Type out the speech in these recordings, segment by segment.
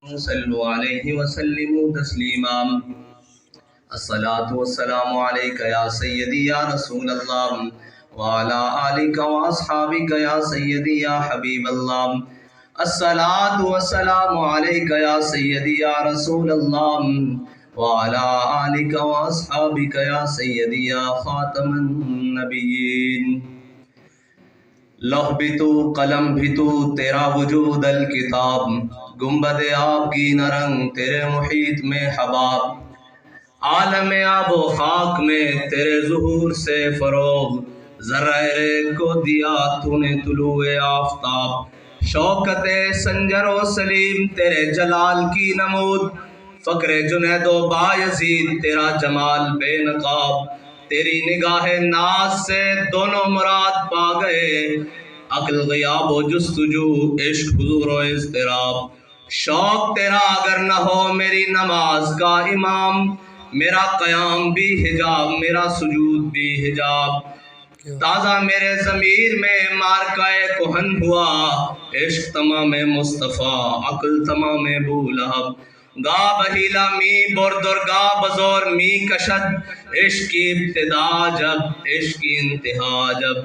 صلوا علیہ وسلموا تسلیما الصلاۃ والسلام علیک یا سیدی یا رسول اللہ وعلی آلک واصحابک یا سیدی یا حبیب اللہ الصلاۃ والسلام علیک یا سیدی یا رسول اللہ وعلی آلک واصحابک یا سیدی یا خاتم النبیین لوح بھی تو قلم بھی تو تیرا وجود الکتاب گنبد آب کی نرنگ تیرے محیط میں حباب عالم آب و خاک میں تیرے ظہور سے فروغ ذرہ ریگ کو دیا تو نے طلوع آفتاب شوکت سنجر و سلیم تیرے جلال کی نمود فقر جنید و بایزید تیرا جمال بے نقاب تیری نگاہ ناز سے دونوں مراد پا گئے عقل غیاب و جستجو عشق حضور و اضطراب شوق تیرا اگر نہ ہو میری نماز کا امام میرا قیام بھی حجاب میرا سجود بھی حجاب تازہ میرے ضمیر میں مارکائے کہن ہوا عشق تمام مصطفیٰ عقل تمام ابو لہب گا بہیلا می بردر گا بزور می کشد عشق کی ابتدا جب عشق کی انتہا جب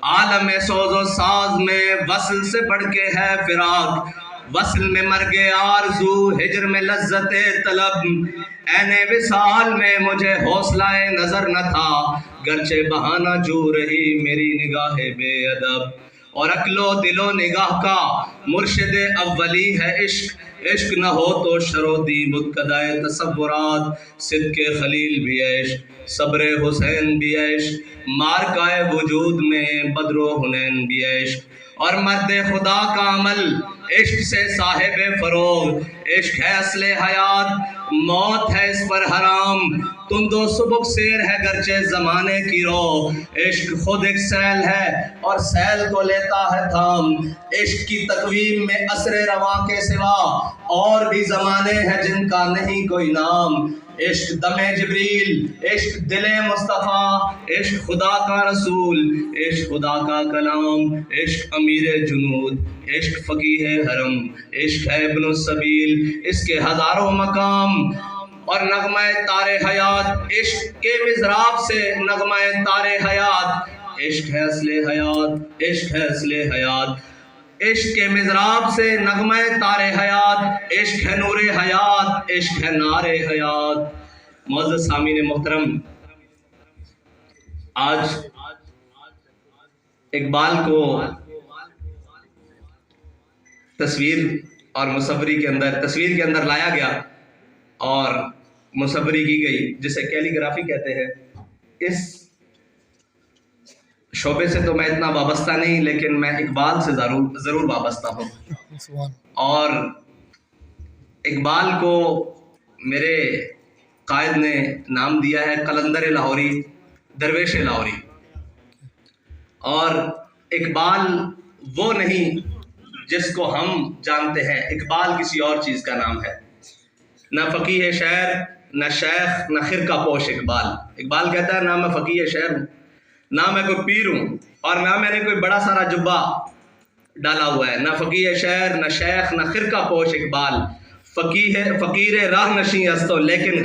عالم سوز و ساز میں وصل سے بڑھ کے ہے فراق وصل میں مرگ آرزو ہجر میں لذت طلب عین وصال میں مجھے حوصلہ نظر نہ تھا گرچہ بہانہ جو رہی میری نگاہ بے ادب اور عقل و دل و نگاہ کا مرشد اولی ہے عشق عشق نہ ہو تو شرودی متقدائے تصورات صدق خلیل بھی عشق صبر حسین بھی عشق مارکائے وجود میں بدر و حنین بھی عشق اور مرد خدا کا عمل عشق سے صاحب فروغ عشق ہے اصل حیات موت ہے اس پر حرام تند و سبک سیر ہے گرچہ زمانے کی رو عشق خود ایک سیل ہے اور سیل کو لیتا ہے تھام عشق کی تقویم میں عصر رواں کے سوا اور بھی زمانے ہیں جن کا نہیں کوئی نام عشق دم جبریل عشق دل مصطفیٰ عشق خدا کا رسول عشق خدا کا کلام عشق امیر جنود عشق فقیہ حرم عشق ہے ابن السبیل اس کے ہزاروں مقام اور نغمہ تار حیات عشق کے مضراب سے نغمہ تار حیات عشق ہے اصل حیات عشق ہے اصل حیات عشق کے مضراب سے نغمہ تار حیات عشق ہے نور حیات عشق ہے نار حیات معزز سامعین محترم آج اقبال کو تصویر اور مصوری کے اندر تصویر کے اندر لایا گیا اور مصوری کی گئی جسے کیلی گرافی کہتے ہیں اس شعبے سے تو میں اتنا وابستہ نہیں لیکن میں اقبال سے ضرور وابستہ ہوں اور اقبال کو میرے قائد نے نام دیا ہے قلندر لاہوری درویش لاہوری اور اقبال وہ نہیں جس کو ہم جانتے ہیں اقبال کسی اور چیز کا نام ہے نہ فقیہ شعر نہ شیخ نہ خرقہ پوش اقبال کہتا ہے نہ میں فقیہ شعر ہوں نہ میں کوئی پیر ہوں اور نہ میں نے کوئی بڑا سارا جبہ ڈالا ہوا ہے نہ فقیہ شعر نہ شیخ نہ خرقہ پوش اقبال فقیر راہ نشیں ہستو لیکن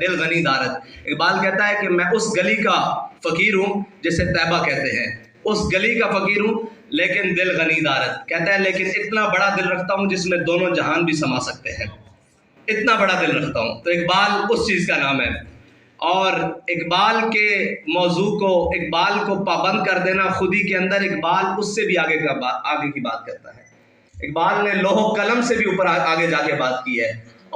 دل غنی دارت اقبال کہتا ہے کہ میں اس گلی کا فقیر ہوں جسے طیبہ کہتے ہیں اس گلی کا فقیر ہوں لیکن دل غنی دارت کہتا ہے لیکن اتنا بڑا دل رکھتا ہوں جس میں دونوں جہان بھی سما سکتے ہیں اتنا بڑا دل رکھتا ہوں تو اقبال اس چیز کا نام ہے اور اقبال کے موضوع کو اقبال کو پابند کر دینا خودی کے اندر اقبال اس سے بھی آگے کی بات کرتا ہے اقبال نے لوح و قلم سے بھی اوپر آگے جا کے بات کی ہے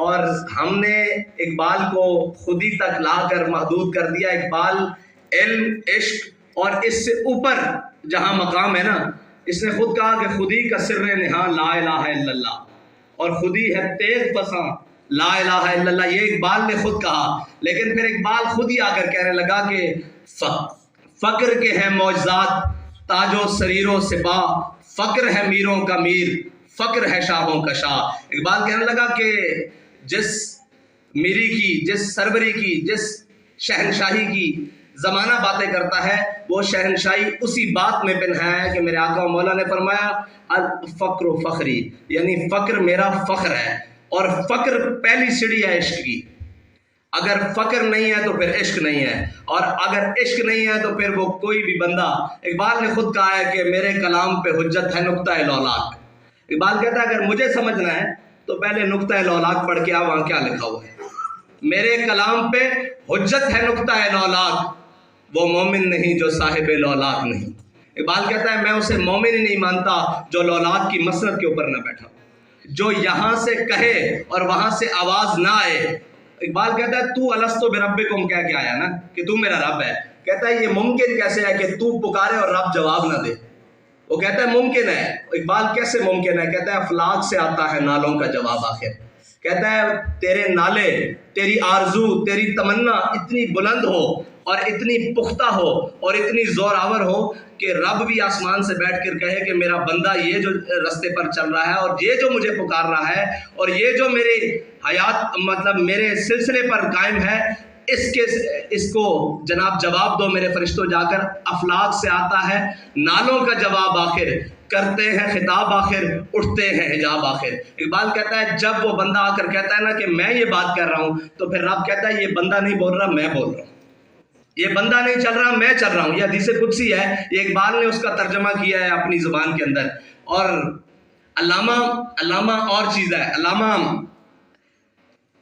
اور ہم نے اقبال کو خودی تک لا کر محدود کر دیا اقبال علم عشق اور اس سے اوپر جہاں مقام ہے نا اس نے خود کہا کہ خودی کا سر نہاں لا الہ الا اللہ اور خودی ہے تیز پساں لا الہ الا اللہ یہ اقبال نے خود کہا لیکن پھر اقبال خود ہی آ کر کہنے لگا کہ فقر کے ہیں معجزات تاج و سریر و سپاہ فقر ہے میروں کا میر فقر ہے شاہوں کا شاہ اقبال کہنے لگا کہ جس میری کی جس سربری کی جس شہنشاہی کی زمانہ باتیں کرتا ہے وہ شہنشاہی اسی بات میں پنہا ہے کہ میرے آقا و مولا نے فرمایا الفقر فخری یعنی فقر میرا فخر ہے اور فقر پہلی سیڑھی ہے عشق کی. اگر فقر نہیں ہے تو پھر عشق نہیں ہے, اور اگر عشق نہیں ہے تو پھر وہ کوئی بھی بندہ, اقبال نے خود کہا ہے کہ میرے کلام پہ حجت ہے نقطہ لولاک. اقبال کہتا ہے اگر مجھے سمجھنا ہے تو پہلے نقطہ لولاک پڑھ کے آ, وہاں کیا لکھا ہوا ہے. میرے کلام پہ حجت ہے نقطہ لولاک, وہ مومن نہیں جو صاحب لولاک نہیں. اقبال کہتا ہے میں اسے مومن ہی نہیں مانتا جو لولاک کی مسند کے اوپر نہ بیٹھا, جو یہاں سے کہے اور وہاں سے آواز نہ آئے. اقبال کہتا ہے تو الستو بربکم کہہ کے آیا نا کہ تو میرا رب ہے. کہتا ہے یہ ممکن کیسے ہے کہ تو پکارے اور رب جواب نہ دے. وہ کہتا ہے ممکن ہے. اقبال کیسے ممکن ہے؟ کہتا ہے افلاک سے آتا ہے نالوں کا جواب آخر. کہتا ہے تیرے نالے, تیری آرزو, تیری تمنا اتنی بلند ہو اور اتنی پختہ ہو اور اتنی زور آور ہو کہ رب بھی آسمان سے بیٹھ کر کہے کہ میرا بندہ یہ جو رستے پر چل رہا ہے اور یہ جو مجھے پکار رہا ہے اور یہ جو میری حیات مطلب میرے سلسلے پر قائم ہے, اس کو جناب جواب دو میرے فرشتوں جا کر. افلاک سے آتا ہے نالوں کا جواب آخر, کرتے ہیں خطاب آخر, اٹھتے ہیں حجاب آخر. اقبال کہتا ہے جب وہ بندہ آ کر کہتا ہے نا کہ میں یہ بات کر رہا ہوں تو پھر رب کہتا ہے یہ بندہ نہیں بول رہا, میں بول رہا ہوں. یہ بندہ نہیں چل رہا, میں چل رہا ہوں. یہ حدیث قدسی ہے, یہ اقبال نے اس کا ترجمہ کیا ہے اپنی زبان کے اندر. اور علامہ اور چیز ہے. علامہ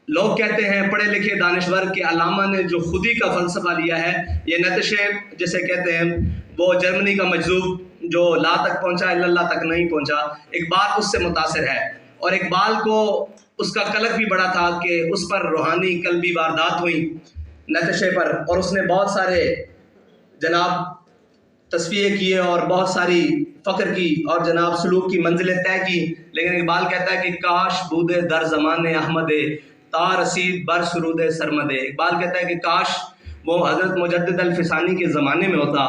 لوگ کہتے ہیں پڑھے لکھے دانشور کہ علامہ نے جو خودی کا فلسفہ لیا ہے, یہ نتشے جسے کہتے ہیں, وہ جرمنی کا مجذوب جو لا تک پہنچا الا اللہ تک نہیں پہنچا, اقبال اس سے متاثر ہے. اور اقبال کو اس کا قلق بھی بڑا تھا کہ اس پر روحانی قلبی واردات ہوئی نتشے پر, اور اس نے بہت سارے جناب تصفیے کیے اور بہت ساری فقر کی اور جناب سلوک کی منزلیں طے کی. لیکن اقبال کہتا ہے کہ کاش بودے در زمان احمد تا رسید بر سرود سرمد. اقبال کہتا ہے کہ کاش وہ حضرت مجدد الفسانی کے زمانے میں ہوتا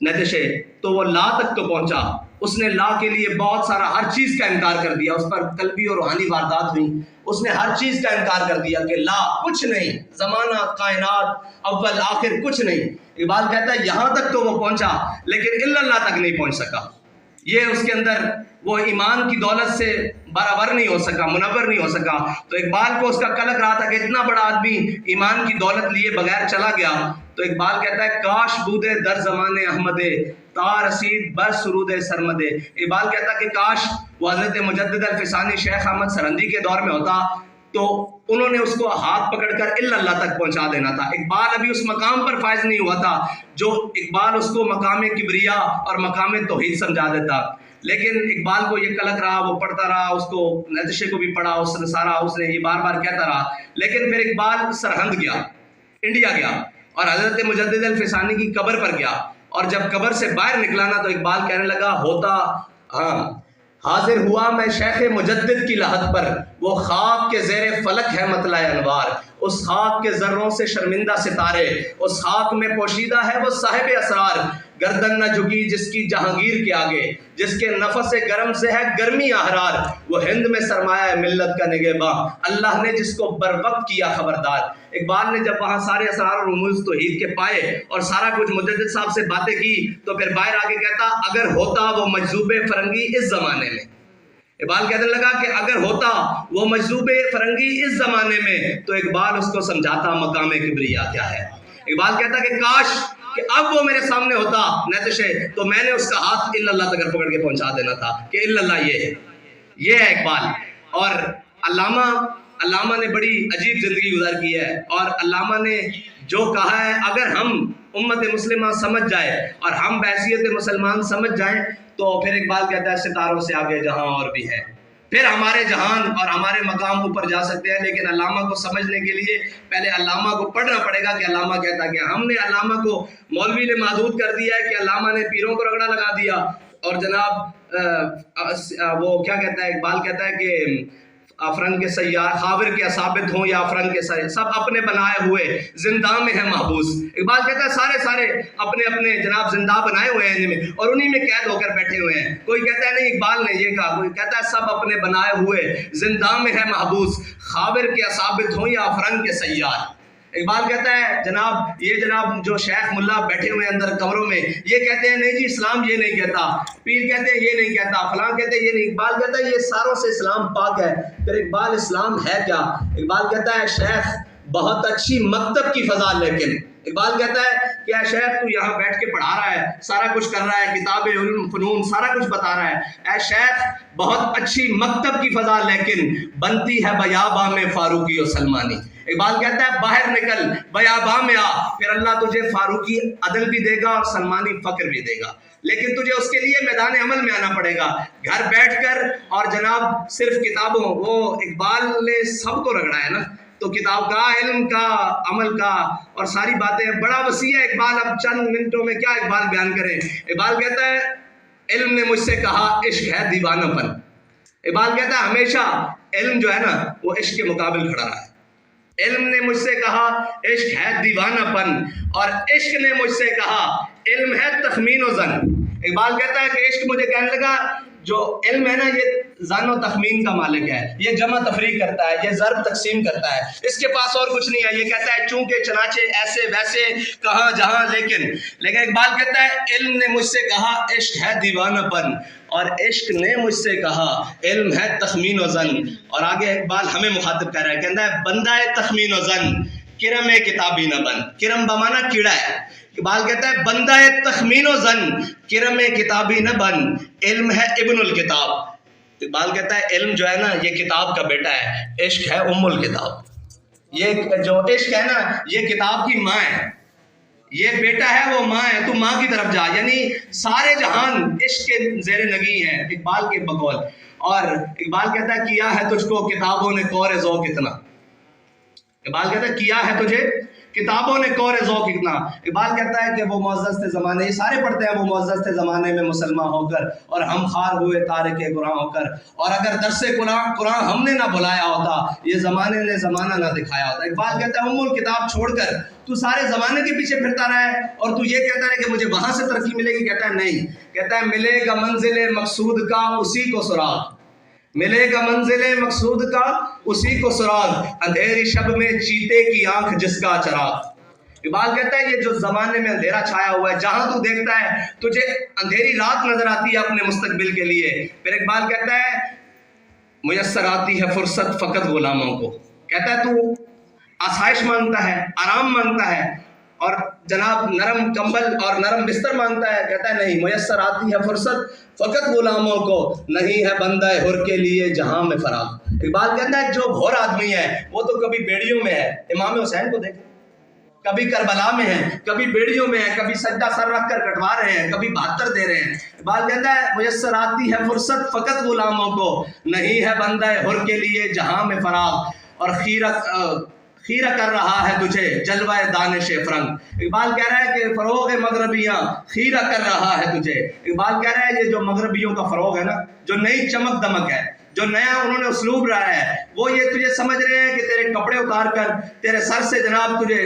نتشے تو وہ لا تک تو پہنچا. اس نے لا کے لیے بہت سارا ہر چیز کا انکار کر دیا, اس پر قلبی اور روحانی واردات ہوئی, اس نے ہر چیز کا انکار کر دیا کہ لا کچھ نہیں, زمانہ کائنات اول آخر کچھ نہیں. اقبال کہتا ہے یہاں تک تو وہ پہنچا لیکن الا اللہ تک نہیں پہنچ سکا. یہ اس کے اندر وہ ایمان کی دولت سے برابر نہیں ہو سکا, منور نہیں ہو سکا. تو اقبال کو اس کا قلق رہا تھا کہ اتنا بڑا آدمی ایمان کی دولت لیے بغیر چلا گیا. تو اقبال کہتا ہے کاش بودے در زمان احمد تا رسید بر سرود سرمد. اقبال کہتا ہے کہ کاش وہ حضرت مجدد الفسانی شیخ احمد سرندی کے دور میں ہوتا تو انہوں نے اس کو ہاتھ پکڑ کر الا اللہ تک پہنچا دینا تھا. اقبال ابھی اس مقام پر فائز نہیں ہوا تھا جو اقبال اس کو مقام کبریا اور مقام توحید سمجھا دیتا. لیکن اقبال کو یہ قلق رہا, وہ پڑھتا رہا, اس کو نتشے کو بھی پڑھا, اس نے سارا اس نے یہ بار بار کہتا رہا. لیکن پھر اقبال سرہند گیا, انڈیا گیا اور حضرت مجدد الفسانی کی قبر پر گیا. اور جب قبر سے باہر نکلا نا تو اقبال کہنے لگا ہوتا حاضر ہوا میں شیخ مجدد کی لحد پر, وہ خاک کے زیر فلک ہے مطلع انوار, اس خاک کے ذروں سے شرمندہ ستارے, اس خاک میں پوشیدہ ہے وہ صاحب اسرار. گردن نہ جھکی جس کی جہانگیر کے آگے, جس کے نفس گرم سے ہے گرمی احرار, وہ ہند میں سرمایہ ملت کا نگہباں, اللہ نے جس کو بر وقت کیا خبردار. اقبال نے جب وہاں سارے اسرار اور رموز توحید کے پائے اور سارا کچھ مجدد صاحب سے باتیں کی تو پھر باہر آگے کہتا اگر ہوتا وہ مجذوب فرنگی اس زمانے میں. اقبال کہنے لگا کہ اگر ہوتا وہ مجذوب فرنگی اس زمانے میں تو اقبال اس کو سمجھاتا مقام کبریا کیا ہے. اقبال کہتا کہ کاش کہ اب وہ میرے سامنے ہوتا نتشے تو میں نے اس کا ہاتھ الا اللہ تک پکڑ کے پہنچا دینا تھا کہ الا اللہ یہ ہے اقبال. اور علامہ نے بڑی عجیب زندگی گزار کی ہے, اور علامہ نے جو کہا ہے اگر ہم امت مسلمہ سمجھ جائے اور ہم بحیثیت مسلمان سمجھ جائیں تو پھر اقبال کہتا ہے ستاروں سے آگے جہاں اور بھی ہے, پھر ہمارے جہان اور ہمارے مقام اوپر جا سکتے ہیں. لیکن علامہ کو سمجھنے کے لیے پہلے علامہ کو پڑھنا پڑے گا کہ علامہ کہتا ہے. کہ ہم نے علامہ کو مولوی نے محدود کر دیا ہے کہ علامہ نے پیروں کو رگڑا لگا دیا, اور جناب وہ کیا کہتا ہے, اقبال کہتا ہے کہ افرنگ کے سیار خاور کے ثابت ہوں یا افرنگ کے سیار سب اپنے بنائے ہوئے زندہ میں ہے محبوس. اقبال کہتا ہے سارے اپنے جناب زندہ بنائے ہوئے ہیں اور انہی میں قید ہو کر بیٹھے ہوئے ہیں. کوئی کہتا ہے نہیں اقبال نے یہ کہا, کوئی کہتا ہے سب اپنے بنائے ہوئے زندہ میں ہے محبوس, خاور کے ثابت ہوں یا افرنگ کے سیار. اقبال کہتا ہے جناب یہ جناب جو شیخ ملا بیٹھے ہوئے اندر کمروں میں یہ کہتے ہیں نہیں جی اسلام یہ نہیں کہتا، پیر کہتے ہیں یہ نہیں کہتا، فلاں کہتے ہیں یہ نہیں، اقبال کہتا ہے یہ ساروں سے اسلام پاک ہے۔ پھر اقبال اسلام ہے کیا؟ اقبال کہتا ہے شیخ بہت اچھی مکتب کی فضا، لیکن اقبال کہتا ہے کہ اے شیخ تو یہاں بیٹھ کے پڑھا رہا ہے، سارا کچھ کر رہا ہے، کتاب علم فنون سارا کچھ بتا رہا ہے، اے شیخ بہت اچھی مکتب کی فضا لیکن بنتی ہے بیاباں میں فاروقی و سلمانی۔ اقبال کہتا ہے باہر نکل بیاباں میں آ، پھر اللہ تجھے فاروقی عدل بھی دے گا اور سلمانی فقر بھی دے گا، لیکن تجھے اس کے لیے میدان عمل میں آنا پڑے گا۔ گھر بیٹھ کر اور جناب صرف کتابوں، وہ اقبال نے سب کو رگڑا ہے نا، تو کتاب کا، علم کا، عمل کا اور ساری باتیں بڑا وسیع ہے اقبال، اب چند منٹوں میں کیا اقبال بیان کریں۔ اقبال کہتا ہے علم نے مجھ سے کہا عشق ہے دیوانہ پن۔ اقبال کہتا ہے ہمیشہ علم جو ہے نا وہ عشق کے مقابل کھڑا رہا ہے۔ علم نے مجھ سے کہا عشق ہے دیوانہ پن اور عشق نے مجھ سے کہا علم ہے تخمین و ظن۔ اقبال کہتا ہے کہ عشق مجھے کہنے لگا جو علم ہے نا یہ ظن و تخمین کا مالک ہے، یہ جمع تفریق کرتا ہے، یہ ضرب تقسیم کرتا ہے، اس کے پاس اور کچھ نہیں ہے۔ یہ کہتا ہے چونکہ چنانچہ ایسے ویسے کہاں جہاں لیکن اقبال کہتا ہے علم نے مجھ سے کہا عشق ہے دیوانہ پن اور عشق نے مجھ سے کہا علم ہے تخمین و ظن۔ اور آگے اقبال ہمیں مخاطب کر رہا ہے، کہتا ہے بندہ تخمین و ظن کرم کتابی نہ بن۔ کرم بمانا کیڑا ہے۔ اقبال کہتا ہے بندہ تخمین و ظن کرم کتابی نہ بن، علم ہے ابن الکتاب۔ اقبال کہتا ہے علم جو ہے نا یہ کتاب کا بیٹا ہے، عشق ہے ام الکتاب۔ یہ جو عشق ہے نا یہ کتاب کی ماں ہے، یہ بیٹا ہے وہ ماں ہے، تو ماں کی طرف جا، یعنی سارے جہان عشق کے زیر نگی ہیں اقبال کے بقول۔ اور اقبال کہتا ہے کیا ہے تجھ کو کتابوں نے کور ذوق اتنا۔ اقبال کہتا ہے کیا ہے تجھے کتابوں نے کور ذوق اتنا۔ اقبال کہتا ہے کہ وہ معزز تھے زمانے، یہ سارے پڑھتے ہیں، وہ معزز تھے زمانے میں مسلمان ہو کر اور ہم خار ہوئے تارک قرآن ہو کر، اور اگر درس قرآن ہم نے نہ بلایا ہوتا یہ زمانے نے زمانہ نہ دکھایا ہوتا۔ اقبال کہتا ہے ام الکتاب چھوڑ کر تو سارے زمانے کے پیچھے پھرتا رہا ہے اور تو یہ کہتا ہے کہ مجھے وہاں سے ترقی ملے گی۔ کہتا ہے نہیں، کہتا ہے ملے گا منزل مقصود کا اسی کو سراغ، ملے گا منزل مقصود کا اسی کو سراغ، اندھیری شب میں چیتے کی آنکھ جس کا چراغ۔ اقبال کہتا ہے یہ جو زمانے میں اندھیرا چھایا ہوا ہے، جہاں تو دیکھتا ہے تجھے اندھیری رات نظر آتی ہے اپنے مستقبل کے لیے۔ پھر اقبال کہتا ہے میسر آتی ہے فرصت فقط غلاموں کو۔ کہتا ہے تو آسائش مانگتا ہے، آرام مانگتا ہے اور جناب نرم کمبل اور نرم بستر مانگتا ہے، کہتا ہے نہیں، میسر آتی ہے فرصت فقط غلاموں کو، نہیں ہے بندہ حر کے لیے جہاں میں فراغ۔ اقبال کہتا ہے جو گھور آدمی ہے وہ تو کبھی بیڑیوں میں ہے، امام حسین کو دیکھ، کبھی کربلا میں ہے، کبھی بیڑیوں میں ہے، کبھی سجدہ سر رکھ کر کٹوا رہے ہیں، کبھی 72 دے رہے ہیں۔ اقبال کہتا ہے میسر آتی ہے فرصت فقط غلاموں کو، نہیں ہے بندہ حر کے لیے جہاں میں فراغ، اور خیرہ کر رہا ہے تجھے جلوہ دانش فرنگ۔ اقبال کہہ رہا ہے کہ فروغ مغربیاں خیرہ کر رہا ہے تجھے۔ اقبال کہہ رہا ہے یہ جو مغربیوں کا فروغ ہے نا، جو نئی چمک دمک ہے، جو نیا انہوں نے اسلوب رہا ہے، وہ یہ تجھے سمجھ رہے ہیں کہ تیرے کپڑے اتار کر، تیرے سر سے جناب تجھے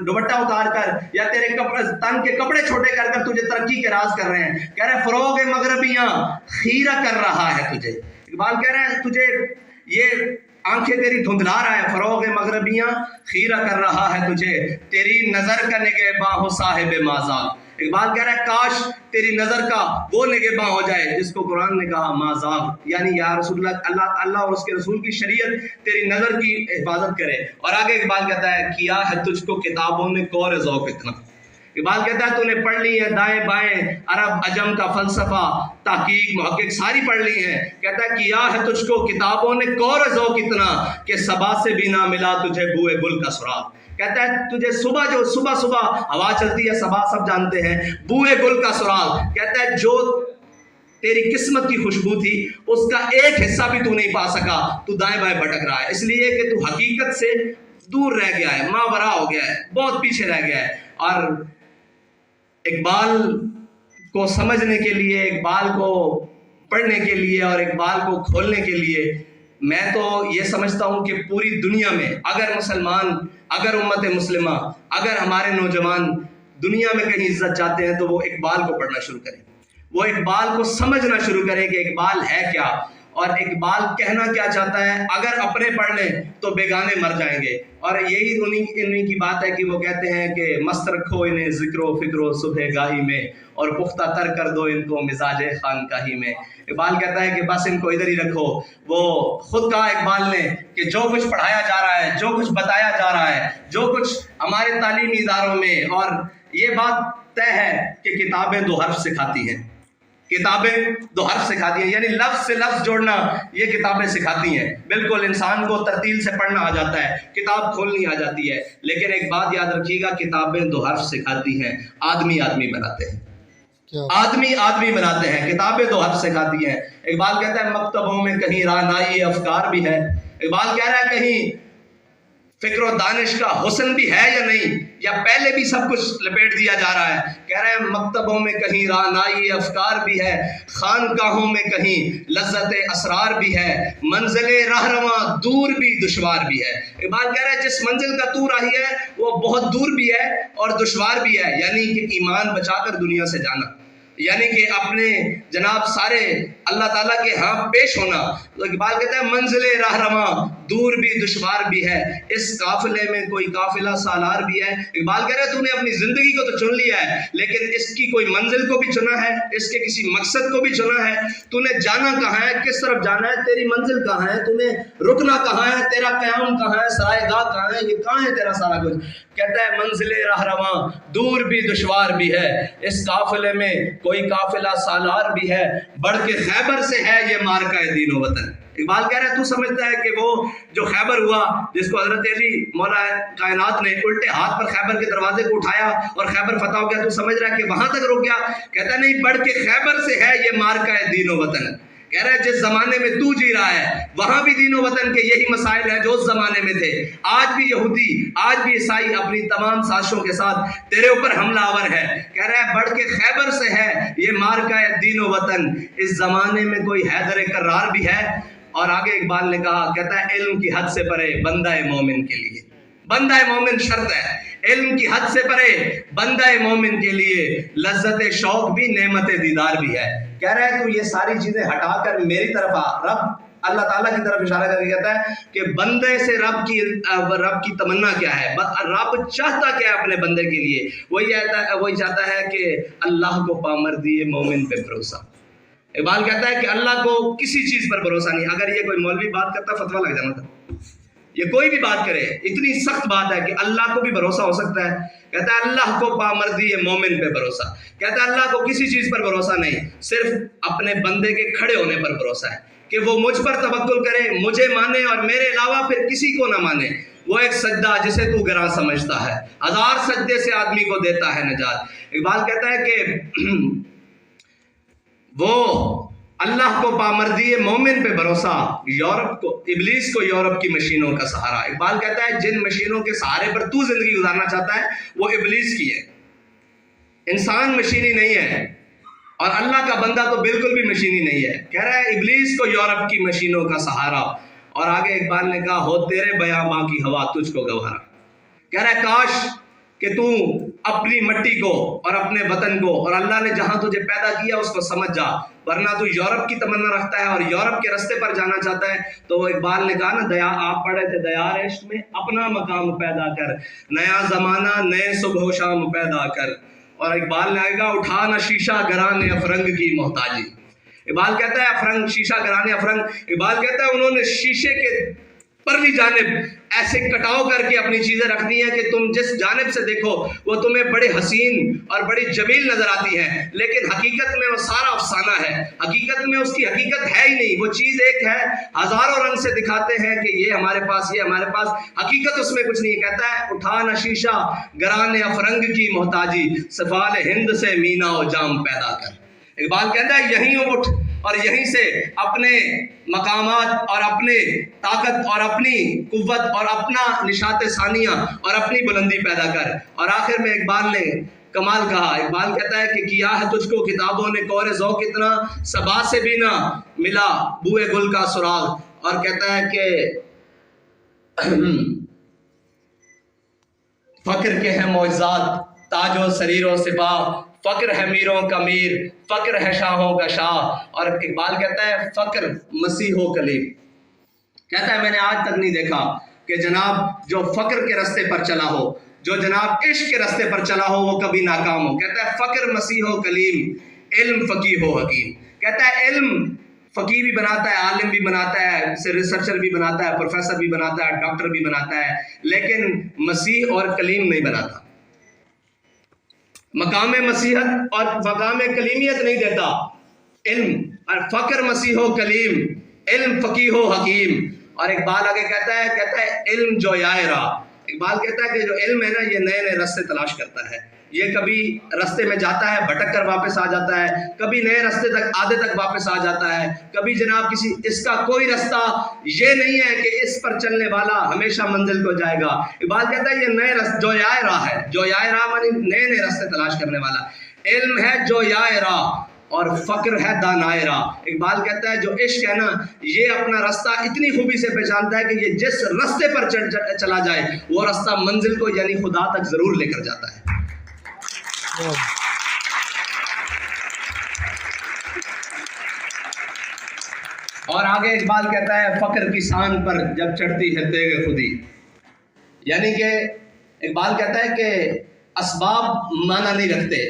دوپٹہ اتار کر یا تیرے تن کے کپڑے چھوٹے کر کر تجھے ترقی کے راز کر رہے ہیں۔ کہہ رہے ہیں فروغ مغربیاں خیرہ کر رہا ہے تجھے۔ اقبال کہہ رہے ہیں تجھے یہ آنکھیں تیری دھندلا رہا ہے، فروغ مغربیاں خیرہ کر رہا ہے تجھے، تیری نظر کا نگہباں ہو صاحب مازاغ۔ اقبال کہہ رہا ہے کاش تیری نظر کا وہ نگہباں ہو جائے جس کو قرآن نے کہا مازاغ، یعنی یا رسول اللہ اور اس کے رسول کی شریعت تیری نظر کی حفاظت کرے۔ اور آگے اقبال کہتا ہے کیا ہے تجھ کو کتابوں نے کور ذوق اتنا۔ اقبال کہتا ہے تو نے پڑھ لی ہے دائیں بائیں عرب عجم کا فلسفہ، تحقیق محقق ساری پڑھ لی ہیں۔ کہتا ہے کیا ہے تجھ کو کتابوں نے کور ذوق اتنا کہ صبا سے بھی نہ ملا تجھے بوئے گل کا سراغ۔ کہتا ہے تجھے صبح ہوا چلتی ہے، صبا سب جانتے ہیں، بوئے گل کا سراغ۔ کہتا ہے جو تیری قسمت کی خوشبو تھی اس کا ایک حصہ بھی تو نہیں پا سکا، تو دائیں بائیں بھٹک رہا ہے، اس لیے کہ تو حقیقت سے دور رہ گیا ہے، ماورا ہو گیا ہے، بہت پیچھے رہ گیا ہے۔ اور اقبال کو سمجھنے کے لیے، اقبال کو پڑھنے کے لیے اور اقبال کو کھولنے کے لیے میں تو یہ سمجھتا ہوں کہ پوری دنیا میں اگر مسلمان، اگر امت مسلمہ، اگر ہمارے نوجوان دنیا میں کہیں عزت چاہتے ہیں تو وہ اقبال کو پڑھنا شروع کریں، وہ اقبال کو سمجھنا شروع کریں کہ اقبال ہے کیا، اور اقبال کہنا کیا چاہتا ہے، اگر اپنے پڑھ لیں تو بیگانے مر جائیں گے. اور یہی انہیں کی بات ہے کہ وہ کہتے ہیں کہ مست رکھو انہیں ذکر و فکر و صبح گاہی میں، اور پختہ تر کر دو ان کو مزاج خانقاہی میں. اقبال کہتا ہے کہ بس ان کو ادھر ہی رکھو. وہ خود کہا اقبال نے کہ جو کچھ پڑھایا جا رہا ہے، جو کچھ بتایا جا رہا ہے، جو کچھ ہمارے تعلیمی اداروں میں، اور یہ بات طے ہے کہ کتابیں 2 حرف سکھاتی ہیں. کتابیں 2 حرف سکھاتی ہیں، یعنی لفظ سے لفظ جوڑنا یہ کتابیں سکھاتی ہیں. بالکل انسان کو ترتیل سے پڑھنا آ جاتا ہے، کتاب کھولنی آ جاتی ہے، لیکن ایک بات یاد رکھیے گا، کتابیں 2 حرف سکھاتی ہیں، آدمی آدمی بناتے ہیں. آدمی آدمی بناتے ہیں، کتابیں 2 حرف سکھاتی ہیں. اقبال کہتا ہے مکتبوں میں کہیں رعنائی افکار بھی ہے. اقبال کہہ رہا ہے کہیں فکر و دانش کا حسن بھی ہے یا نہیں، یا پہلے بھی سب کچھ لپیٹ دیا جا رہا ہے. کہہ رہے ہیں مکتبوں میں کہیں رعنائی افکار بھی ہے، خانقاہوں میں کہیں لذت اسرار بھی ہے، منزل رہنما دور بھی دشوار بھی ہے. اقبال کہہ رہا ہے جس منزل کا تو راہی ہے وہ بہت دور بھی ہے اور دشوار بھی ہے، یعنی کہ ایمان بچا کر دنیا سے جانا، یعنی کہ اپنے جناب سارے اللہ تعالیٰ کے ہاں پیش ہونا. تو اقبال کہتا ہے منزل رہنما دور بھی دشوار بھی ہے، اس قافلے میں کوئی قافلہ سالار بھی ہے. اقبال کہہ رہا ہے تو نے اپنی زندگی کو تو چن لیا ہے، لیکن اس کی کوئی منزل کو بھی چنا ہے، اس کے کسی مقصد کو بھی چنا ہے. تو نے جانا کہاں ہے، کس طرف جانا ہے، تیری منزل کہاں ہے، تو نے رکنا کہاں ہے، تیرا قیام کہاں ہے، سرائے گاہ کہاں ہے، یہ کہاں ہے تیرا سارا کچھ. کہتا ہے منزل رہنما دور بھی دشوار بھی ہے، اس قافلے میں کوئی قافلہ سالار بھی ہے، بڑھ کے خیبر سے ہے یہ مارکہ دین و وطن. اقبال کہہ رہا ہے تو سمجھتا ہے کہ وہ جو خیبر ہوا، جس کو حضرت علی مولا کائنات نے الٹے ہاتھ پر خیبر کے دروازے کو اٹھایا اور خیبر فتح ہو گیا، تو سمجھ رہا ہے کہ وہاں تک رک گیا. کہتا ہے نہیں، بڑھ کے خیبر سے ہے یہ مارکہ دین و وطن. کہہ رہا ہے جس زمانے میں تو جی رہا ہے وہاں بھی دین و وطن کے یہی مسائل ہیں جو اس زمانے میں تھے. آج بھی یہودی، آج بھی عیسائی اپنی تمام سازشوں کے ساتھ تیرے اوپر حملہ آور ہے. کہہ رہا ہے بڑھ کے خیبر سے ہے یہ مارکہ دین و وطن، اس زمانے میں کوئی حیدر کرار بھی ہے. اور آگے اقبال نے کہا، کہتا ہے علم کی حد سے پرے بندہ مومن کے لیے، بندہ مومن شرط ہے، علم کی حد سے پرے بندہ مومن کے لیے لذت شوق بھی نعمت دیدار بھی ہے. کہہ رہا ہے تو یہ ساری چیزیں ہٹا کر میری طرف آ. رب اللہ تعالیٰ کی طرف اشارہ کر کے کہتا ہے کہ بندے سے رب کی تمنا کیا ہے، رب چاہتا کیا ہے اپنے بندے کے لیے. وہی چاہتا ہے کہ اللہ کو پامردی مومن پہ بھروسہ. اقبال کہتا ہے کہ اللہ کو کسی چیز پر بھروسہ نہیں. اگر یہ کوئی مولوی بات کرتا فتویٰ لگ جانا تھا، یہ کوئی بھی بات کرے، اتنی سخت بات ہے کہ اللہ کو بھی بھروسہ ہو سکتا ہے. کہتا ہے اللہ کو پامردی مومن پہ بھروسہ. کہتا ہے اللہ کو کسی چیز پر بھروسہ نہیں، صرف اپنے بندے کے کھڑے ہونے پر بھروسہ ہے کہ وہ مجھ پر توکل کرے، مجھے مانے اور میرے علاوہ پھر کسی کو نہ مانے. وہ ایک سجدہ جسے تو گراں سمجھتا ہے، 1000 سجدے سے آدمی کو دیتا ہے نجات. اقبال کہتا ہے کہ وہ اللہ کو پامردی مومن پہ بھروسہ، یورپ کو، ابلیس کو یورپ کی مشینوں کا سہارا. اقبال کہتا ہے جن مشینوں کے سہارے پر تو زندگی گزارنا چاہتا ہے وہ ابلیس کی ہے. انسان مشینی نہیں ہے، اور اللہ کا بندہ تو بالکل بھی مشینی نہیں ہے. کہہ رہا ہے ابلیس کو یورپ کی مشینوں کا سہارا. اور آگے اقبال نے کہا ہو تیرے بیاباں کی ہوا تجھ کو گوارا. کہہ رہا ہے کاش کہ تو اپنی مٹی کو اور اپنے وطن کو اور اللہ نے جہاں تجھے پیدا کیا اس کو سمجھ جا، ورنہ تو یورپ کی تمنا رکھتا ہے اور یورپ کے رستے پر جانا چاہتا ہے. تو وہ اقبال نے کہا نا، دیا آپ پڑھے تھے دیار عشق میں اپنا مقام پیدا کر، نیا زمانہ نئے صبح و شام پیدا کر. اور اقبال نے آئے گا اٹھا نہ شیشہ گرانے افرنگ کی محتاجی. اقبال کہتا ہے افرنگ، شیشہ گرانے افرنگ. اقبال کہتا ہے انہوں نے شیشے کے پرلی جانب ایسے کٹاؤ کر کے اپنی چیزیں رکھ دی ہیں کہ تم جس جانب سے دیکھو وہ تمہیں بڑے حسین اور بڑی جمیل نظر آتی ہیں، لیکن حقیقت میں وہ سارا افسانہ ہے. حقیقت میں اس کی حقیقت ہے ہی نہیں. وہ چیز ایک ہے، ہزاروں رنگ سے دکھاتے ہیں کہ یہ ہمارے پاس، یہ ہمارے پاس، حقیقت اس میں کچھ نہیں. کہتا ہے اٹھا نہ شیشہ گرانے افرنگ کی محتاجی، سفال ہند سے مینا و جام پیدا کر. اقبال کہتا ہے یہیں اٹھ اور یہیں سے اپنے مقامات اور اپنے طاقت اور اپنی قوت اور اپنا نشاط ثانیہ اور اپنی بلندی پیدا کر. اور آخر میں اقبال نے کمال کہا. اقبال کہتا ہے کہ کیا ہے تجھ کو کتابوں نے کور ذوق اتنا، صبا سے بھی نہ ملا بوئے گل کا سراغ. اور کہتا ہے کہ فخر کے ہیں معجزات تاج و سریر و سپاہ، فقر ہے میروں کا میر، فقر ہے شاہوں کا شاہ. اور اقبال کہتا ہے فقر مسیح و کلیم. کہتا ہے میں نے آج تک نہیں دیکھا کہ جناب جو فقر کے راستے پر چلا ہو، جو جناب عشق کے راستے پر چلا ہو، وہ کبھی ناکام ہو. کہتا ہے فقر مسیح و کلیم، علم فقیہ و حکیم. کہتا ہے علم فقیہ بھی بناتا ہے، عالم بھی بناتا ہے، ریسرچر بھی بناتا ہے، پروفیسر بھی بناتا ہے، ڈاکٹر بھی بناتا ہے، لیکن مسیح اور کلیم نہیں بناتا. مقام مسیحت اور مقام کلیمیت نہیں دیتا علم. اور فقر مسیح و کلیم، علم فقیہ و حکیم. اور اقبال آگے کہتا ہے علم جویائے راہ. اقبال کہتا ہے کہ جو علم ہے نا یہ نئے نئے راستے تلاش کرتا ہے. یہ کبھی راستے میں جاتا ہے بھٹک کر واپس آ جاتا ہے، کبھی نئے راستے تک آدھے تک واپس آ جاتا ہے، کبھی جناب کسی اس کا کوئی راستہ یہ نہیں ہے کہ اس پر چلنے والا ہمیشہ منزل کو جائے گا. اقبال کہتا ہے یہ نئے راستے جویائے راہ ہے. جویائے راہ مانی نئے نئے راستے تلاش کرنے والا. علم ہے جویائے راہ اور فقر ہے دانائے راہ. اقبال کہتا ہے جو عشق ہے نا یہ اپنا راستہ اتنی خوبی سے پہچانتا ہے کہ یہ جس راستے پر چلا جائے وہ راستہ منزل کو یعنی خدا تک ضرور لے کر جاتا ہے. اور آگے اقبال کہتا ہے فقر کسان پر جب چڑھتی ہے تیغ خودی. یعنی کہ اقبال کہتا ہے کہ اسباب معنی نہیں رکھتے.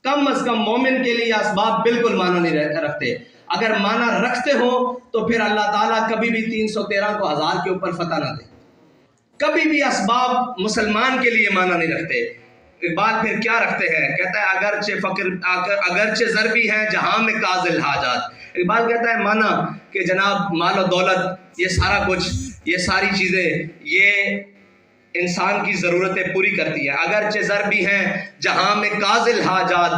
کم از کم مومن کے لیے اسباب بالکل معنی نہیں رکھتے. اگر معنی رکھتے ہو تو پھر اللہ تعالیٰ کبھی بھی 313 کو 1000 کے اوپر فتح نہ دے. کبھی بھی اسباب مسلمان کے لیے معنی نہیں رکھتے. اقبال پھر کیا رکھتے ہیں؟ کہتا ہے اگرچہ فقر اگرچہ ضربی ہیں جہاں میں کاذل حاجات. اقبال کہتا ہے مانا کہ جناب مال و دولت یہ سارا کچھ، یہ ساری چیزیں یہ انسان کی ضرورتیں پوری کرتی ہیں. اگرچہ ضربی ہیں جہاں میں کاذل حاجات،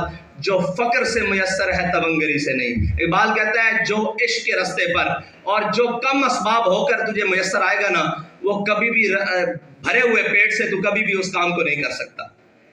جو فقر سے میسر ہے تونگری سے نہیں. اقبال کہتا ہے جو عشق کے راستے پر اور جو کم اسباب ہو کر تجھے میسر آئے گا نا وہ کبھی بھی بھرے ہوئے پیٹ سے تو کبھی بھی اس کام کو نہیں کر سکتا.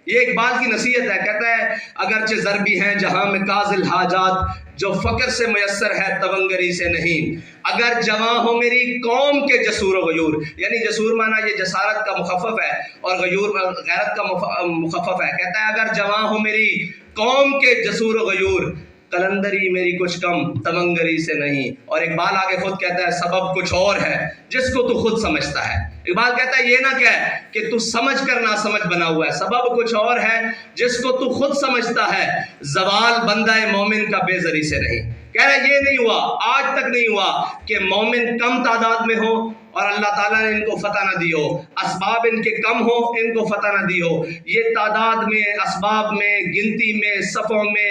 یہ اقبال کی نصیحت ہے. کہتا ہے اگرچہ ضربی ہیں جہاں میں کاذل حاجات، جو فقر سے میسر ہے تونگری سے نہیں. اگر جواں ہو میری قوم کے جسور و غیور، یعنی جسور مانا یہ جسارت کا مخفف ہے اور غیور غیرت کا مخفف ہے. کہتا ہے اگر جواں ہو میری قوم کے جسور و غیور، قلندری میری کچھ کم تمنگری سے نہیں. اور اقبال آگے خود کہتا ہے سبب کچھ اور ہے جس کو تو خود سمجھتا ہے. اقبال کہتا ہے یہ نہ کہہ کہ تو سمجھ کر نہ سمجھ بنا ہوا ہے، سبب کچھ اور ہے جس کو تو خود سمجھتا ہے. زوال بندہ مومن کا بے زری سے نہیں. کہہ رہا ہے یہ نہیں ہوا، آج تک نہیں ہوا کہ مومن کم تعداد میں ہو اور اللہ تعالیٰ نے ان کو فتح نہ دی ہو. اسباب ان کے کم ہو، ان کو فتح نہ دی ہو. یہ تعداد میں، اسباب میں، گنتی میں، صفوں میں،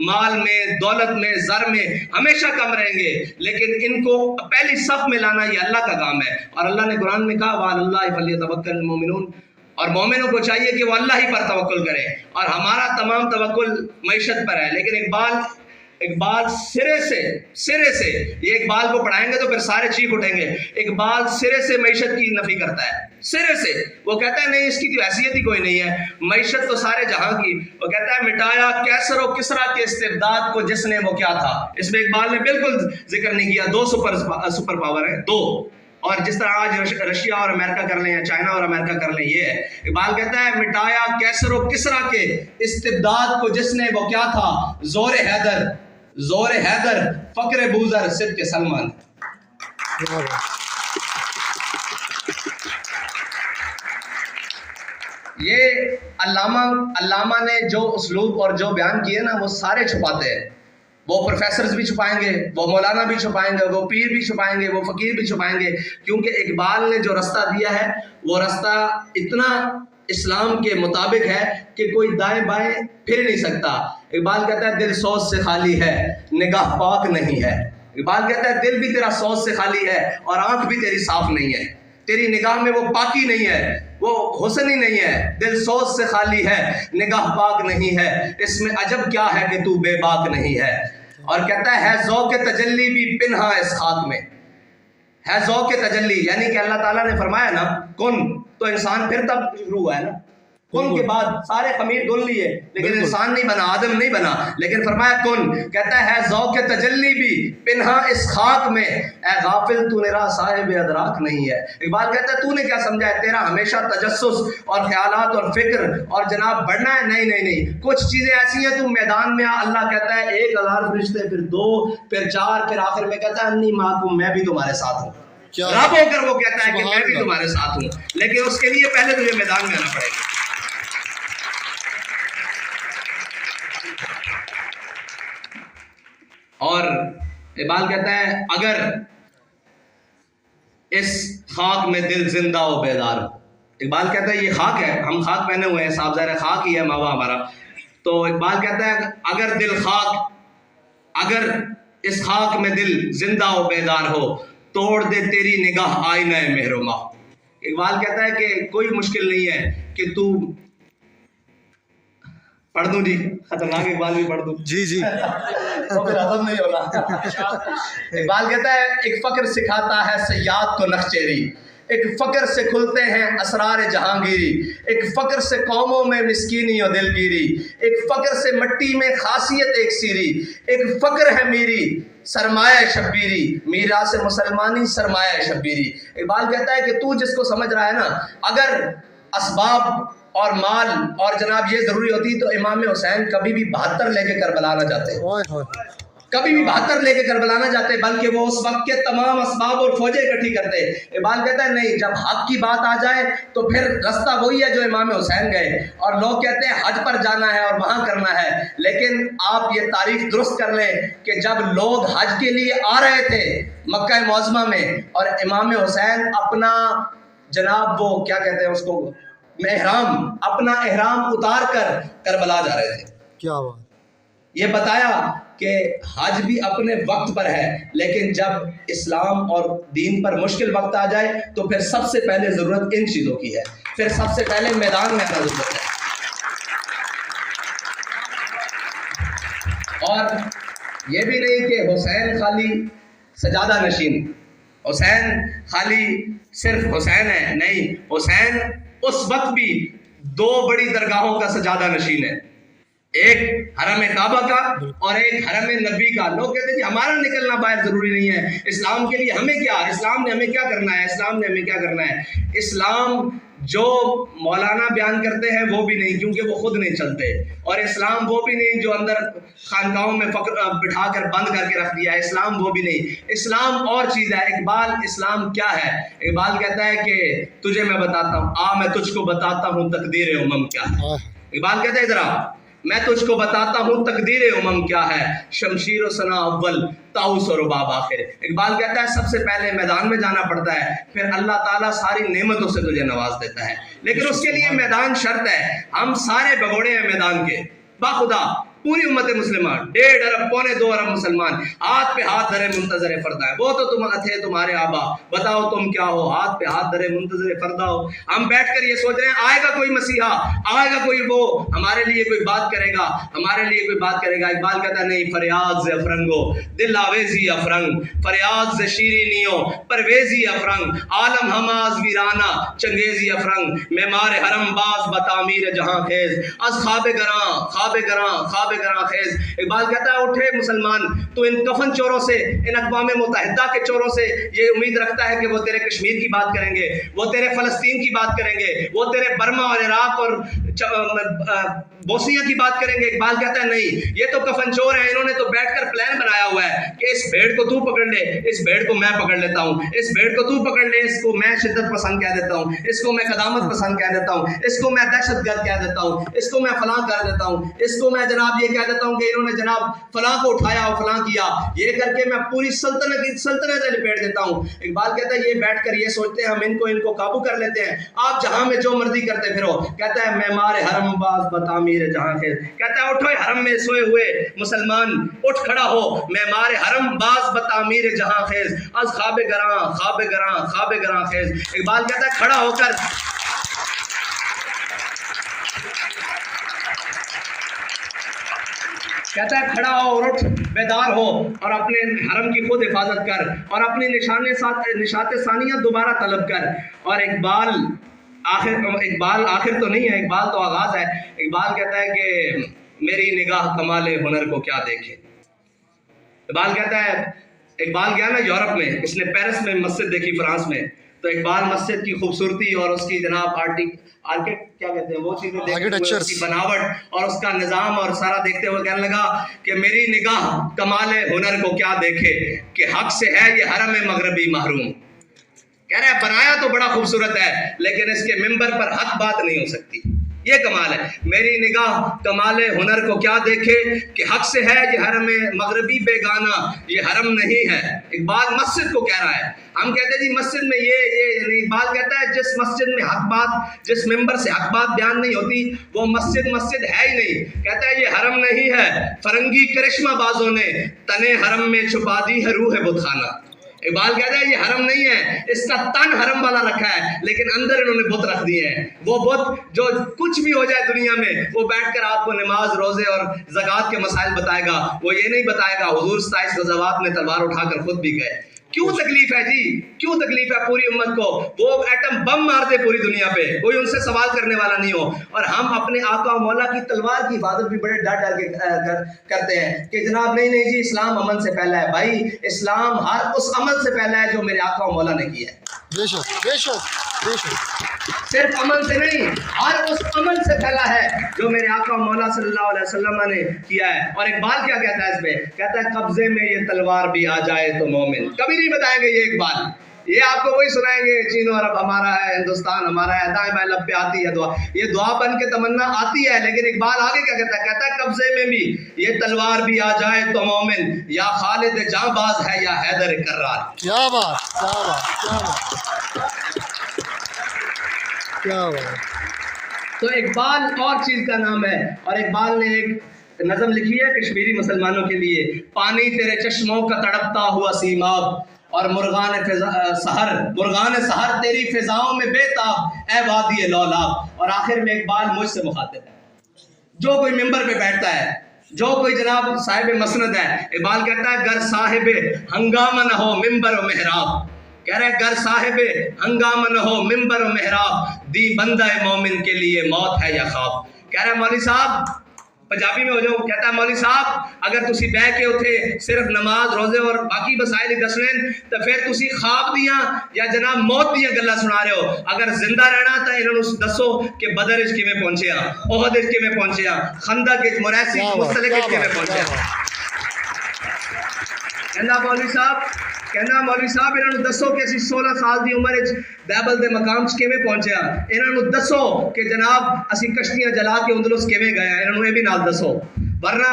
مال میں، دولت میں، زر میں ہمیشہ کم رہیں گے، لیکن ان کو پہلی صف میں لانا یہ اللہ کا کام ہے. اور اللہ نے قرآن میں کہا وَعَلَى اللَّهِ فَلْيَتَوَكَّلِ الْمُؤْمِنُونَ، اور مومنوں کو چاہیے کہ وہ اللہ ہی پر توکل کریں. اور ہمارا تمام توکل معیشت پر ہے. لیکن اقبال سرے سے یہ اقبال کو پڑھائیں گے تو پھر سارے چیخ اٹھیں گے. اقبال سرے سے معیشت کی نفی کرتا ہے. سرے سے وہ کہتا ہے نہیں اس کی تو حیثیت ہی کوئی نہیں ہے، معیشت تو سارے جہاں کی. وہ کہتا ہے مٹایا کیسر و کسرا کے استبداد کو جس نے وہ کیا تھا. اس میں اقبال نے بالکل ذکر نہیں کیا. 2 سپر پاور ہیں، 2. اور جس طرح آج رشیا اور امریکہ کر لیں یا چائنا اور امریکہ کر لیں یہ ہے. اقبال کہتا ہے مٹایا کیسر و کسرا کے استبداد کو جس نے وہ کیا تھا. زور حیدر فقر بوزر صدق سلمان. یہ علامہ نے جو اسلوب اور جو بیان کیے نا وہ سارے چھپاتے ہیں. وہ پروفیسرز بھی چھپائیں گے، وہ مولانا بھی چھپائیں گے، وہ پیر بھی چھپائیں گے، وہ فقیر بھی چھپائیں گے، کیونکہ اقبال نے جو راستہ دیا ہے وہ راستہ اتنا اسلام کے مطابق ہے کہ کوئی دائیں بائیں پھر نہیں سکتا. اقبال کہتا ہے دل سوز سے خالی ہے نگاہ پاک نہیں ہے. اقبال کہتا ہے دل بھی تیرا سوز سے خالی ہے اور آنکھ بھی تیری صاف نہیں ہے. تیری نگاہ میں وہ پاکی نہیں ہے، وہ حسن ہی نہیں ہے. دل سوز سے خالی ہے نگاہ پاک نہیں ہے، اس میں عجب کیا ہے کہ تو بے باک نہیں ہے. اور کہتا ہے ذوق تجلی بھی پنہا اس خاک میں. ہے ذوق تجلی، یعنی کہ اللہ تعالیٰ نے فرمایا نا کن، تو انسان پھر تب شروع ہوا ہے نا. کن کے بعد سارے خمیر دھل لیے لیکن انسان نہیں بنا, آدم نہیں بنا, لیکن فرمایا کن. کہتا ہے ذوق تجلی بھی پنہا اس خاک میں, اے غافل تو میرا صاحب ادراک نہیں ہے. اقبال کہتا ہے تو نے کیا سمجھا ہے, تیرا ہمیشہ تجسس اور خیالات اور فکر اور جناب بڑھنا ہے. نہیں نہیں نہیں, کچھ چیزیں ایسی ہیں, تو میدان میں اللہ کہتا ہے 1000 فرشتے, پھر 2, پھر 4, پھر آخر میں کہتا ہے انی معکم, میں بھی تمہارے ساتھ ہوں. رب ہو کر وہ کہتا ہے کہ میں بھی تمہارے ساتھ ہوں, لیکن اس کے لیے پہلے تجھے میدان میں آنا پڑے گا. اور اقبال کہتا ہے اگر اس خاک میں دل زندہ و بیدار. اقبال کہتا ہے یہ خاک ہے, ہم خاک پہنے ہوئے ہیں, صاحب ظاہر خاک ہی ہے ماوا ہمارا. تو اقبال کہتا ہے اگر دل خاک, اگر اس خاک میں دل زندہ و بیدار ہو, توڑ دے تیری نگاہ آئینہ مہرما. اقبال کہتا ہے کہ کوئی مشکل نہیں ہے کہ تو پڑھ دوں جی, خطرناک اقبال بھی پڑھ دوں جی جی تو پھر ہضم نہیں ہونا. اقبال کہتا ہے ایک فقر سکھاتا ہے صیاد کو نخچیری, ایک فقر سے کھلتے ہیں اسرار جہانگیری, ایک فقر سے قوموں میں مسکینی و دلگیری, ایک فقر سے مٹی میں خاصیت ایک سیری, ایک فقر ہے میری سرمایہ شبیری, میراث مسلمانی سرمایہ شبیری. اقبال کہتا ہے کہ تو جس کو سمجھ رہا ہے نا, اگر اسباب اور مال اور جناب یہ ضروری ہوتی تو امام حسین کبھی بھی 72 لے کے کربلا نہ جاتے, کبھی بھی 72 لے کے کربلا نہ جاتے, بلکہ وہ اس وقت کے تمام اسباب اور فوجیں اکٹھی کرتے. اقبال کہتا ہے نہیں, جب حق کی بات آ جائے تو پھر رستہ وہی ہے جو امام حسین گئے. اور لوگ کہتے ہیں حج پر جانا ہے اور وہاں کرنا ہے, لیکن آپ یہ تاریخ درست کر لیں کہ جب لوگ حج کے لیے آ رہے تھے مکہ معظمہ میں, اور امام حسین اپنا جناب وہ کیا کہتے ہیں اس کو, احرام, اپنا احرام اتار کر کربلا جا رہے تھے. کیا بات, یہ بتایا کہ حج بھی اپنے وقت پر ہے, لیکن جب اسلام اور دین پر مشکل وقت آ جائے تو پھر سب سے پہلے ضرورت ان چیزوں کی ہے, پھر سب سے پہلے میدان میں آنا ضرورت ہے. اور یہ بھی نہیں کہ حسین خالی سجادہ نشین, حسین خالی صرف حسین ہے, نہیں, حسین اس وقت بھی 2 بڑی درگاہوں کا سجادہ نشین ہے, ایک حرم کعبہ کا اور ایک حرم نبی کا. لوگ کہتے ہیں کہ ہمارا نکلنا باہر ضروری نہیں ہے, اسلام کے لیے ہمیں کیا, اسلام نے ہمیں کیا کرنا ہے, اسلام نے ہمیں کیا کرنا ہے. اسلام جو مولانا بیان کرتے ہیں وہ بھی نہیں, کیونکہ وہ خود نہیں چلتے, اور اسلام وہ بھی نہیں جو اندر خانقاہوں میں بٹھا کر بند کر کے رکھ دیا ہے, اسلام وہ بھی نہیں. اسلام اور چیز ہے. اقبال اسلام کیا ہے, اقبال کہتا ہے کہ تجھے میں بتاتا ہوں, میں تجھ کو بتاتا ہوں تقدیر امم کیا ہے. اقبال کہتا ہے ادھر میں تجھ کو بتاتا ہوں تقدیر امم کیا ہے, شمشیر و ثنا اول طاؤس و رباب آخر. اقبال کہتا ہے سب سے پہلے میدان میں جانا پڑتا ہے, پھر اللہ تعالیٰ ساری نعمتوں سے تجھے نواز دیتا ہے, لیکن اس کے لیے میدان شرط ہے. ہم سارے بگوڑے ہیں میدان کے, باخدا پوری امت مسلمہ 1.5 ارب 2.25 ارب مسلمان ہاتھ پہ ہاتھ دھرے منتظر فردا ہے. وہ تو تم تھے تمہارے آبا, بتاؤ تم کیا ہو, ہاتھ پہ ہاتھ دھرے منتظر فردا ہو. ہم بیٹھ کر یہ سوچ رہے ہیں آئے گا کوئی مسیحا, آئے گا کوئی وہ ہمارے لیے کوئی بات کرے گا, ہمارے لیے کوئی بات کرے گا. اقبال کہتا ہے نہیں, فریاد ز افرنگو دل آویزی افرنگ, فریاد ز شیرینیو پرویزی افرنگ, عالم ہماز ویرانہ چنگیزی افرنگ, معمار حرم باز بتعمیر جہاں خیز, از خواب گراں خواب گراں خواب گراں خیز. اقبال کہتا ہے اٹھے مسلمان, تو ان کفن چوروں سے, ان اقوام متحدہ کے چوروں سے یہ امید رکھتا ہے کہ وہ تیرے کشمیر کی بات کریں گے, وہ تیرے فلسطین کی بات کریں گے, وہ تیرے برما اور عراق اور بوسنیا کی بات کریں گے. اقبال کہتا ہے نہیں, یہ تو کفن چور ہیں, انہوں نے تو بیٹھ کر پلان بنایا ہوا ہے کہ اس بھیڑ کو تو پکڑ لے, اس بھیڑ کو میں پکڑ لیتا ہوں, اس بھیڑ کو تو پکڑ لے, اس کو میں شدت پسند کہہ دیتا ہوں, اس کو میں قدامت پسند کہہ دیتا ہوں, اس کو میں دہشت گرد کہہ دیتا ہوں, اس کو میں فلاں کر دیتا ہوں, اس کو میں جناب یہ کہہ دیتا ہوں کہ انہوں نے جناب فلاں کو اٹھایا اور فلاں کیا, یہ کر کے میں پوری سلطنت لپیٹ دیتا ہوں. اقبال کہتا ہے یہ بیٹھ کر یہ سوچتے ہیں ہم ان کو قابو کر لیتے ہیں, آپ جہاں میں جو مرضی کرتے پھرو. کہتا ہے معمار حرم باز بتعمیر جہاں خیز, کہتا ہے اٹھو حرم میں سوئے ہوئے مسلمان, اٹھ کھڑا ہو, معمار حرم باز بتعمیر جہاں خیز, از خواب گراں خواب گراں خواب گراں خیز. اقبال کہتا ہے کھڑا ہو کر کہتا ہے کھڑا ہو اور اٹھ, بیدار ہو اور اپنے حرم کی خود حفاظت کر اور اپنی نشات ثانیہ دوبارہ طلب کر. اور اقبال اقبال آخر تو نہیں ہے، اقبال تو آغاز ہے. اقبال کہتا ہے کہ میری نگاہ کمال ہنر کو کیا دیکھے. اقبال کہتا ہے، اقبال گیا نا یورپ میں، اس نے پیرس میں مسجد دیکھی فرانس میں، تو اقبال مسجد کی خوبصورتی اور اس کی جناب آرکٹ کیا کہتے ہیں وہ چیزیں دیکھتے ہوئے، اس کی بناوٹ اور اس کا نظام اور سارا دیکھتے ہوئے کہنے لگا کہ میری نگاہ کمال ہنر کو کیا دیکھے کہ حق سے ہے یہ حرم مغربی محروم. کہہ رہا ہے بنایا تو بڑا خوبصورت ہے لیکن اس کے ممبر پر حق بات نہیں ہو سکتی. یہ کمال ہے. میری نگاہ کمال ہنر کو کیا دیکھے کہ حق سے ہے یہ حرم مغربی بیگانہ، یہ حرم نہیں ہے. اقبال مسجد کو کہہ رہا ہے. ہم کہتے ہیں جی مسجد میں یہ اقبال کہتا ہے جس مسجد میں حق بات، جس ممبر سے حق بات بیان نہیں ہوتی وہ مسجد ہے ہی نہیں. کہتا ہے یہ حرم نہیں ہے، فرنگی کرشمہ بازوں نے تنے حرم میں چھپا دی ہے روح بت خانہ. اقبال کہتا ہے یہ حرم نہیں ہے، اس کا تن حرم والا رکھا ہے لیکن اندر انہوں نے بت رکھ دیے ہیں. وہ بت جو کچھ بھی ہو جائے دنیا میں وہ بیٹھ کر آپ کو نماز روزے اور زکوٰۃ کے مسائل بتائے گا، وہ یہ نہیں بتائے گا حضور 27 غزوات میں تلوار اٹھا کر خود بھی گئے. کیوں تکلیف ہے جی، کیوں تکلیف ہے پوری امت کو؟ وہ ایٹم بم مارتے پوری دنیا پہ، کوئی ان سے سوال کرنے والا نہیں ہو، اور ہم اپنے آقا و مولا کی تلوار کی حفاظت بھی بڑے ڈر ڈر کے کرتے ہیں کہ جناب نہیں جی اسلام امن سے پہلا ہے. بھائی اسلام ہر اس عمل سے پہلا ہے جو میرے آقا و مولا نے کیا ہے. بے شک بے شک بے شک، صرف عمل سے نہیں، ہر اس عمل سے پھیلا ہے جو میرے آقا مولا صلی اللہ علیہ وسلم نے کیا ہے. اور اقبال کیا کہتا ہے اس پہ؟ کہتا ہے قبضے میں یہ تلوار بھی آ جائے تو مومن. کبھی نہیں بتائیں گے یہ اقبال، یہ آپ کو وہی سنائیں گے چین و عرب ہمارا ہے، ہندوستان ہمارا ہے، دائیں بائیں لب پہ آتی ہے دعا، یہ دعا بن کے تمنا آتی ہے. لیکن اقبال آگے کیا کہتا ہے؟ کہتا ہے قبضے میں بھی یہ تلوار بھی آ جائے تو مومن، یا خالد جاں باز ہے یا حیدر کرار. کیا بات کیا بات کیا بات کیا بات. تو اقبال اور چیز کا نام ہے. اور اقبال نے ایک نظم لکھی ہے کشمیری مسلمانوں کے لیے، پانی تیرے چشموں کا تڑپتا ہوا سیماب، اور مرغان سحر تیری فضاؤں میں بے تاب اے وادی لولاب. اور آخر میں اقبال مجھ سے مخاطب ہے. جو کوئی ممبر پہ بیٹھتا ہے، جو کوئی جناب صاحب مسند ہے، اقبال کہتا ہے گر صاحب ہنگامہ نہ ہو ممبر و محراب. کہہ رہے گر صاحب ہنگامہ نہ ہو ممبر و محراب، دی بندہ مومن کے لیے موت ہے یا خواب. کہہ رہے مولوی صاحب، پنجابی میں ہو جاؤ، کہتا ہے مولوی صاحب اگر تسی بہ کے اتھے صرف نماز روزے اور باقی مسائل ہی دس لین تو پھر تسی خواب دیاں یا جناب موت دیاں گلاں سنا رہے ہو. اگر زندہ رہنا تو انہوں نے دسو کہ بدر وچ کیویں پہنچے ہاں، احد وچ کیویں پہنچے ہاں، خندق وچ مریسی مستلق وچ کیویں پہنچے ہاں. کہنا مولوی صاحب انہوں نے دسو کہ اسی 16 سال دی عمر وچ بیبل دے مقام چ کیویں پہنچے ہاں. انہوں نے دسو کہ جناب اسی کشتیاں جلا کے اندلس کیویں گئے ہیں، انہوں نے بھی نال دسو. ورنہ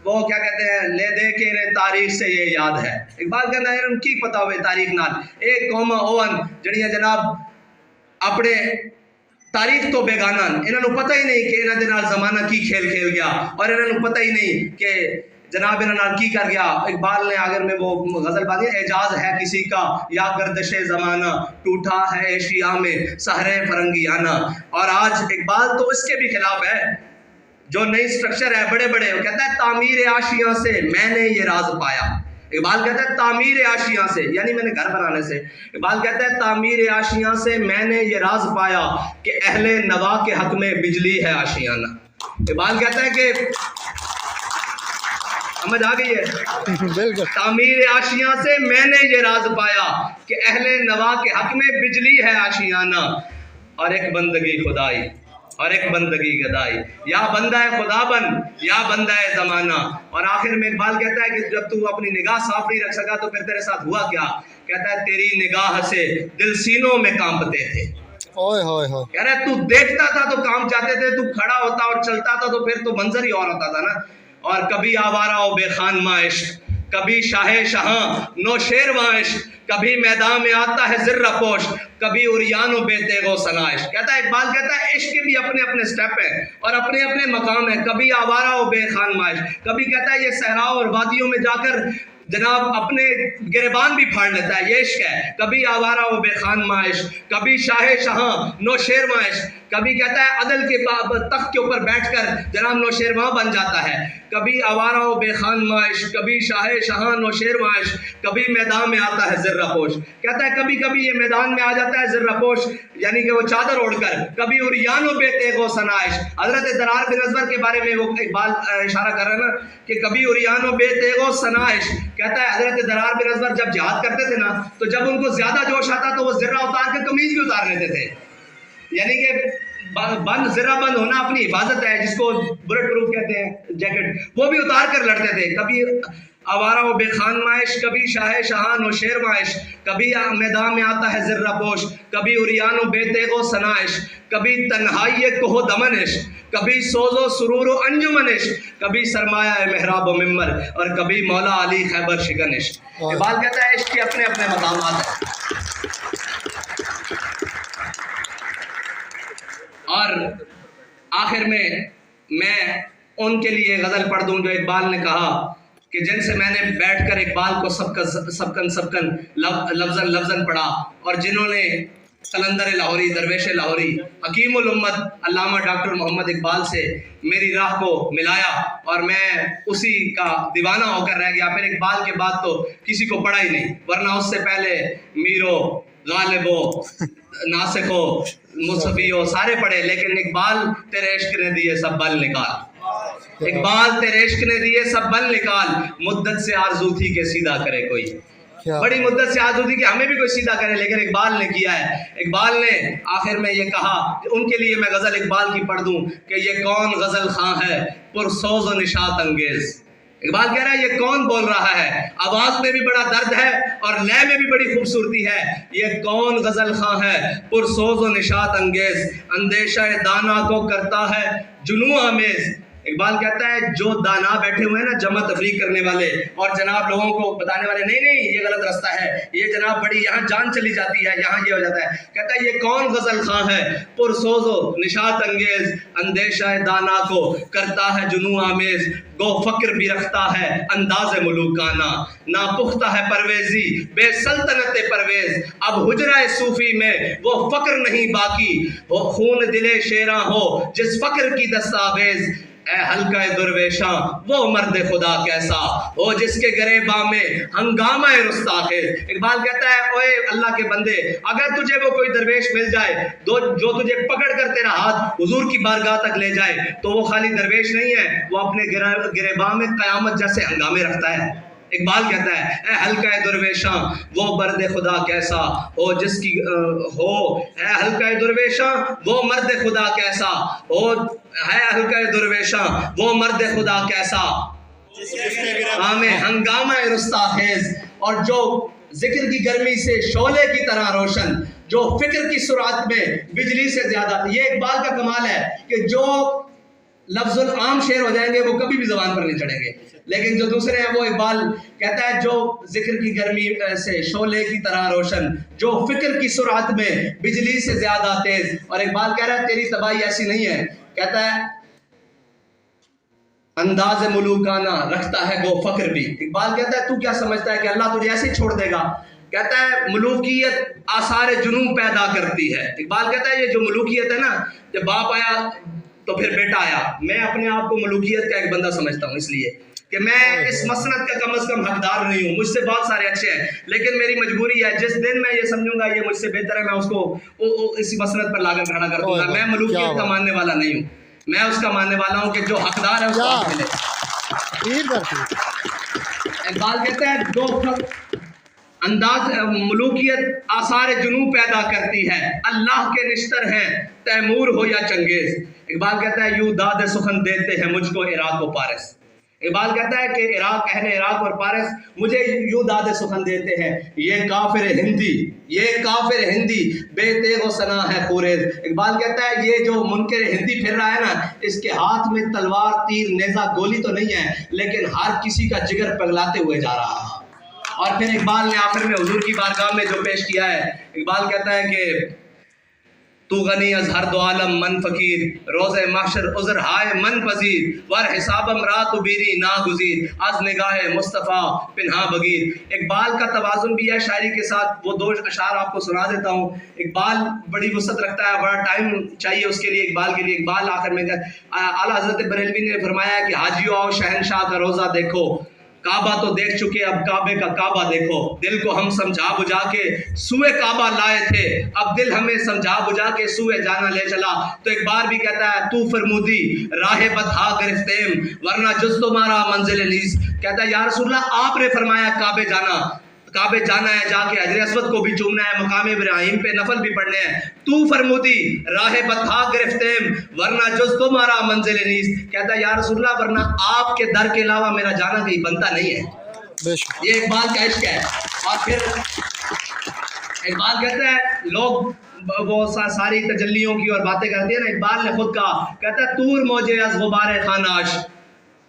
وہ کیا کہتے ہیں لے دے کے انہیں تاریخ سے یہ یاد ہے. اقبال کہنا ہے انہوں کی پتا ہوئے تاریخ نال. ایک قوم اوون جڑیاں جناب اپنے تاریخ تو بیگانہ، انہوں نے پتہ ہی نہیں کہ انہوں دے نال زمانہ کی کھیل کھیل گیا، اور انہوں نے پتہ ہی نہیں کہ جناب انہوں نے کی کر گیا. اقبال نے آگر میں وہ غزل باندھی، اعجاز ہے کسی کا یا گردش زمانہ، ٹوٹا ہے ایشیا میں سحر فرنگیانہ. اور آج اقبال تو اس کے بھی خلاف ہے. جو نئی سٹرکچر ہے بڑے بڑے، وہ کہتا ہے تعمیر آشیاں سے میں نے یہ راز پایا. اقبال کہتا ہے تعمیر آشیاں سے، یعنی میں نے گھر بنانے سے. اقبال کہتا ہے تعمیر آشیاں سے میں نے یہ راز پایا کہ اہل نوا کے حق میں بجلی ہے آشیانہ. اقبال کہتا ہے کہ سمجھ آ گئی ہے، تعمیر آشیاں سے میں نے یہ راز پایا کہ اہل نوا کے حق میں بجلی ہے آشیانہ. اور ایک بندگی خدائی اور ایک بندگی گدائی، یا بندہ خدا بن یا بندہ زمانہ. اور آخر میں اقبال کہتا ہے کہ جب تو اپنی نگاہ صاف نہیں رکھ سکا تو پھر تیرے ساتھ ہوا کیا؟ کہتا ہے تیری نگاہ سے دل سینوں میں کانپتے تھے. کہہ رہا ہے تو دیکھتا تھا تو کام چاہتے تھے، تو کھڑا ہوتا اور چلتا تھا تو پھر تو منظر ہی اور ہوتا تھا نا. اور کبھی آوارہ و بے خانمہ عشق، کبھی شاہ شہاں نو شیرواں عشق، کبھی میدان میں آتا ہے زرہ پوش، کبھی اریان و بے تیغ و ثنا عشق. کہتا ہے اقبال کہتا ہے عشق کے بھی اپنے اپنے سٹیپ ہیں اور اپنے اپنے مقام ہیں. کبھی آوارہ و بے خانمہ عشق، کبھی کہتا ہے یہ صحراؤں اور وادیوں میں جا کر جناب اپنے گریبان بھی پھاڑ لیتا ہے. یہ عشق ہے. کبھی آوارہ و بے خان معاش، کبھی شاہ شہاں نوشیر معاش، کبھی کہتا ہے عدل کے تخت کے اوپر بیٹھ کر جناب نوشیروان بن جاتا ہے. کبھی آوارہ و بے خان معاش، کبھی شاہ شہاں نوشیر معاش، کبھی میدان میں آتا ہے زرہ پوش. کہتا ہے کبھی کبھی یہ میدان میں آ جاتا ہے زرہ پوش، یعنی کہ وہ چادر اوڑھ کر. کبھی اریان و بے تیغ و سنائش. حضرت درار بن ازور کے بارے میں وہ اقبال اشارہ کر رہا ہے نا کہ کبھی اریان و بے تیغ و سنائش. کہتا ہے حضرت درار بن ازور جب جہاد کرتے تھے نا تو جب ان کو زیادہ جوش آتا تو وہ زرہ اتار کے قمیض بھی اتار لیتے تھے. یعنی کہ بند زرہ بند ہونا اپنی حفاظت ہے، جس کو بلٹ پروف کہتے ہیں جیکٹ، وہ بھی اتار کر لڑتے تھے. کبھی آوارہ و بے خان معاش، کبھی شاہ شہاں نوشیر معاش، کبھی میدان میں آتا ہے زرہ پوش، کبھی اریان و بے تیغ و سنائش، کبھی تنہائی کوہ دمنش، کبھی سوز و سرور و انجمنش، کبھی سرمایہ محراب و ممبر، اور کبھی مولا علی خیبر شکنش. اقبال کہتا ہے عشق کے اپنے اپنے مقامات ہیں. اور آخر میں ان کے لیے غزل پڑھ دوں جو اقبال نے کہا کہ جن سے میں نے بیٹھ کر اقبال کو سبکن لفظاً پڑھا، اور جنہوں نے قلندر لاہوری، درویش لاہوری، حکیم الامت علامہ ڈاکٹر محمد اقبال سے میری راہ کو ملایا، اور میں اسی کا دیوانہ ہو کر رہ گیا. پھر اقبال کے بعد تو کسی کو پڑھا ہی نہیں، ورنہ اس سے پہلے میرو، غالبو، ناسخو، مصطفیو سارے پڑھے، لیکن اقبال تیرے عشق نے دیے سب بل نکال. اقبال تیرے عشق نے دیے سب بل نکال. مدت سے آرزو تھی کہ سیدھا کرے کوئی، بڑی مدت سے آرزو تھی کہ ہمیں بھی کوئی سیدھا کرے، لیکن اقبال نے کیا ہے. اقبال نے آخر میں یہ کہا، ان کے لیے میں غزل اقبال کی پڑھ دوں کہ یہ کون غزل خواں ہے پرسوز و نشاط انگیز. اقبال کہہ رہا ہے یہ کون بول رہا ہے، آواز میں بھی بڑا درد ہے اور لے میں بھی بڑی خوبصورتی ہے. یہ کون غزل خواں ہے پرسوز و نشاط انگیز، اندیشہ دانا کو کرتا ہے جنوں آمیز. اقبال کہتا ہے جو دانا بیٹھے ہوئے ہیں نا، جمع تفریق کرنے والے اور جناب لوگوں کو بتانے والے، نہیں یہ غلط رستہ ہے، یہ جناب بڑی یہاں جان چلی جاتی ہے، یہاں یہ ہو جاتا ہے. کہتا ہے یہ کون غزل خواں ہے پرسوز و نشاط انگیز، اندیشہ دانا کو کرتا ہے جنوں آمیز. گو فکر بھی رکھتا ہے انداز ملوکانہ، ناپختہ ہے پرویزی بے سلطنت پرویز. اب حجرہ صوفی میں وہ فکر نہیں باقی، وہ خون دل شیراں ہو جس فکر کی دستاویز. اے حلقہ درویشاں وہ مرد خدا کیسا ہو جس کے گریباں میں ہنگامہ رستاخیز. اقبال کہتا ہے اوے اللہ کے بندے، اگر تجھے وہ کوئی درویش مل جائے جو تجھے پکڑ کر تیرا ہاتھ حضور کی بارگاہ تک لے جائے، تو وہ خالی درویش نہیں ہے، وہ اپنے گریباں میں قیامت جیسے ہنگامے رکھتا ہے. اقبال کہتا ہے اے حلقہ درویشاں وہ مرد خدا کیسا ہو جس کی ہو، اے حلقہ درویشاں وہ مرد خدا کیسا ہو، ہے حلقہ درویشاں وہ مرد خدا کیسا ہنگامہ رستاخیز. اور جو ذکر کی گرمی سے شعلے کی طرح روشن، جو فکر کی سرعت میں بجلی سے زیادہ. یہ اقبال کا کمال ہے کہ جو لفظ العام شعر ہو جائیں گے وہ کبھی بھی زبان پر نہیں چڑھیں گے، لیکن جو دوسرے ہیں وہ اقبال کہتا ہے جو ذکر کی گرمی سے شعلے کی طرح روشن، جو فکر کی سرعت میں بجلی سے زیادہ تیز. اور اقبال کہہ رہا ہے تیری تباہی ایسی نہیں ہے، کہتا ہے انداز ملوکانہ رکھتا ہے گو فکر بھی. اقبال کہتا ہے تو کیا سمجھتا ہے کہ اللہ تجھے ایسے چھوڑ دے گا؟ کہتا ہے ملوکیت آثار جنون پیدا کرتی ہے. اقبال کہتا ہے یہ جو ملوکیت ہے نا، جب باپ آیا تو پھر بیٹا آیا. میں اپنے آپ کو ملوکیت کا ایک بندہ سمجھتا ہوں، اس لیے کہ میں اس مسند کا کم از کم حقدار نہیں ہوں. مجھ سے بہت سارے اچھے ہیں، لیکن میری مجبوری ہے جس دن میں یہ سمجھوں گا یہ مجھ سے بہتر ہے، میں اس کو اسی مسند پر لا کر کھڑا کر دوں گا. میں ملوکیت کا ماننے والا نہیں ہوں، میں اس کا ماننے والا ہوں کہ جو حقدار ہے اس کو حق ملے. اقبال کہتا ہے دو انداز ملوکیت آثار جنوں پیدا کرتی ہے، اللہ کے نشتر ہیں تیمور ہو یا چنگیز. اقبال کہتا ہے یوں داد سخن دیتے ہیں مجھ کو عراق و پارس. اقبال کہتا ہے کہ اہل عراق اور پارس مجھے یوں داد سخن دیتے ہیں، یہ کافر ہندی بے تیغ و سنا ہے خوریز. اقبال کہتا ہے یہ جو منکر ہندی پھر رہا ہے نا، اس کے ہاتھ میں تلوار، تیر، نیزہ، گولی تو نہیں ہے، لیکن ہر کسی کا جگر پگلاتے ہوئے جا رہا ہے. اور پھر اقبال نے آخر میں حضور کی بارگاہ میں جو پیش کیا ہے، اقبال کہتا ہے کہ تو غنی از ہر دو عالم من فقیر، روز محشر عذر ہائے من پذیر، ور حسابم رات و بیری ناگزیر، از نگاہ مصطفیٰ پنہا بگیر۔ اقبال کا توازن بھی ہے شاعری کے ساتھ، وہ 2 اشعار آپ کو سنا دیتا ہوں۔ اقبال بڑی وسعت رکھتا ہے، بڑا ٹائم چاہیے اس کے لیے اقبال کے لیے۔ اقبال آخر میں اعلیٰ حضرت بریلوی نے فرمایا کہ حاجیو آؤ شہنشاہ کا روزہ دیکھو، کعبہ تو دیکھ چکے اب کعبے کا کعبہ دیکھو، دل کو ہم سمجھا بجھا کے سوئے کعبہ لائے تھے، اب دل ہمیں سمجھا بجھا کے سوئے جانا لے چلا۔ تو ایک بار بھی کہتا ہے تو فرمودی راہ بدہا گرفتیم ورنہ جز تمہارا منزل نیز، کہتا ہے یا رسول اللہ آپ نے فرمایا کعبے جانا ہے، جا کے حجر اسود کو بھی چومنا ہے، مقام ابراہیم پہ نفل بھی پڑھنے ہیں، تو فرمودی راہ بدہا گرفتیم ورنہ جز تمہارا منزل نیز، کہتا ہے یا رسول اللہ ورنہ آپ کے در کے علاوہ میرا جانا کہیں بنتا نہیں ہے۔ یہ اقبال کا عشق ہے۔ اور پھر اقبال کہتا ہے لوگ وہ ساری تجلیوں کی اور باتیں کرتے ہیں نا، اقبال نے خود کہا، کہتا ہے تور موجے از غبار خاناش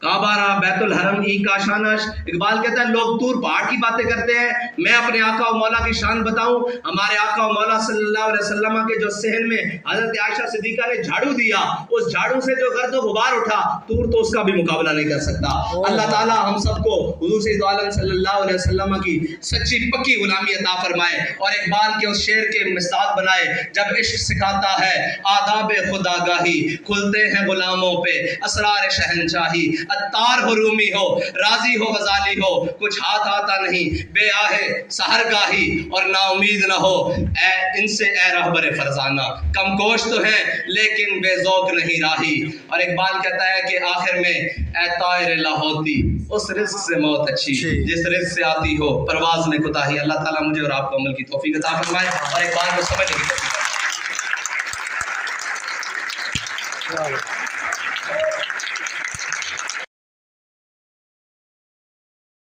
کعبہ را بیت الحرم ای کا شانش۔ اقبال کہتا ہے لوگ طور پہاڑ کی باتیں کرتے ہیں، میں اپنے آقا و مولا کی شان بتاؤں۔ ہمارے آقا و مولا صلی اللہ علیہ وسلم کے جو صحن میں حضرت عائشہ صدیقہ نے جھاڑو دیا، اس جھاڑو سے جو گرد و غبار اٹھا، طور تو اس کا بھی مقابلہ نہیں کر سکتا۔ اللہ تعالیٰ ہم سب کو حضور سید عالم صلی اللہ علیہ وسلم کی سچی پکی غلامی عطا فرمائے، اور اقبال کے اس شعر کے مصداق بنائے، جب عشق سکھاتا ہے آداب خداگاہی، کھلتے ہیں غلاموں پہ اسرار شہنشاہی، اتار ہو رومی ہو راضی ہو غزالی ہو، کچھ ہاتھ آتا نہیں بے آہے سحرگاہی، اور نا امید نہ ہو اے ان سے اے رہبر فرزانہ، کم کوش تو ہیں لیکن بے ذوق نہیں راہی۔ اور اقبال کہتا ہے کہ آخر میں اے طائر لاہوتی اس رزق سے موت اچھی جس رزق سے آتی ہو پرواز میں کوتاہی۔ اللہ تعالیٰ مجھے اور آپ کو عمل کی توفیق عطا فرمائے اور اقبال کو سمجھنے کی توفیق عطا فرمائے۔